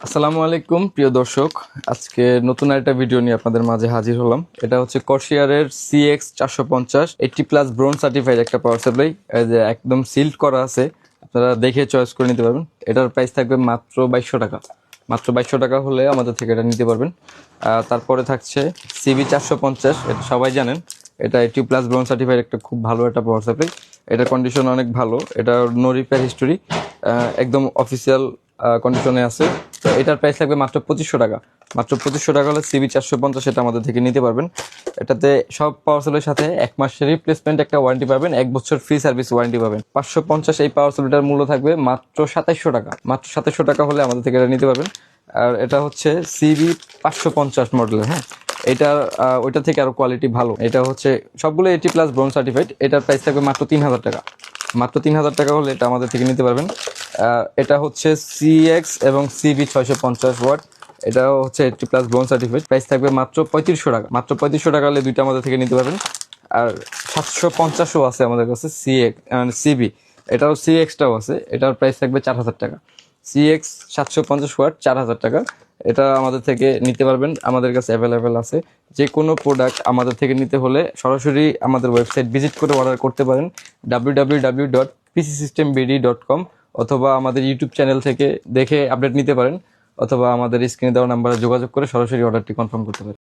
আসসালামু আলাইকুম প্রিয় দর্শক, আজকে নতুন একটা ভিডিও নিয়ে আপনাদের মাঝে হাজির হলাম। এটা হচ্ছে কর্সিয়ারের CX 450 80+ ব্রোঞ্জ সার্টিফাইড একটা পাওয়ার সাপ্লাই, যে একদম সিল্ড করা আছে। আপনারা দেখে চয়েস করে নিতে পারবেন। এটার প্রাইস থাকবে মাত্র 2200 টাকা। মাত্র 2200 টাকা হলে আমাদের থেকে এটা নিতে পারবেন। তারপরে থাকছে CB 450, এটা সবাই জানেন। এটা 80+ ব্রোঞ্জ সার্টিফাইড একটা খুব ভালো একটা পাওয়ার সাপ্লাই। এটার কন্ডিশন অনেক ভালো, এটা নো রিপেয়ার হিস্টোরি, একদম অফিসিয়াল কন্ডিশনে আছে। তো এটার প্রাইস লাগবে মাত্র 2500 টাকা। মাত্র 2500 টাকা হলে CB 450 এটা আমাদের থেকে নিতে পারবেন। এটাতে সব পাওয়ার সেলের সাথে 1 মাসের রিপ্লেসমেন্ট একটা ওয়ারেন্টি পাবেন, 1 বছর ফ্রি সার্ভিস ওয়ারেন্টি পাবেন। 550 এই পাওয়ার সেলটার মূল্য থাকবে মাত্র 2700 টাকা। মাত্র 2700 টাকা হলে আমাদের থেকে এটা নিতে পারবেন। আর এটা হচ্ছে CB 550 মডেলের। হ্যাঁ, এটা ওইটা থেকে আরো কোয়ালিটি ভালো। এটা হচ্ছে সবগুলো 80+ ব্রোঞ্জ সার্টিফাইড। এটার প্রাইস থাকবে মাত্র 3000 টাকা। মাত্র 3000 টাকা হলে এটা আমাদের থেকে নিতে পারবেন। এটা হচ্ছে CX এবং CB 650 ওয়াট। এটাও হচ্ছে 80+ ব্রোঞ্জ সার্টিফাইড। প্রাইস থাকবে মাত্র 3500 টাকা। মাত্র 3500 টাকা হলে দুইটা আমাদের থেকে নিতে পারবেন। আর 750ও আছে আমাদের কাছে CX CB, এটাও CX-টাও আছে। এটার প্রাইস থাকবে 4000 টাকা। CX 750 ওয়াট 4000 টাকা। এটা আমাদের থেকে নিতে পারবেন, আমাদের কাছে অ্যাভেলেবেল আছে। যে কোনো প্রোডাক্ট আমাদের থেকে নিতে হলে সরাসরি আমাদের ওয়েবসাইট ভিজিট করে অর্ডার করতে পারেন, www.pcsystembd.com, অথবা আমাদের ইউটিউব চ্যানেল থেকে দেখে আপডেট নিতে পারেন, অথবা আমাদের স্ক্রিনে দেওয়া নাম্বারে যোগাযোগ করে সরাসরি অর্ডারটি কনফার্ম করতে পারেন।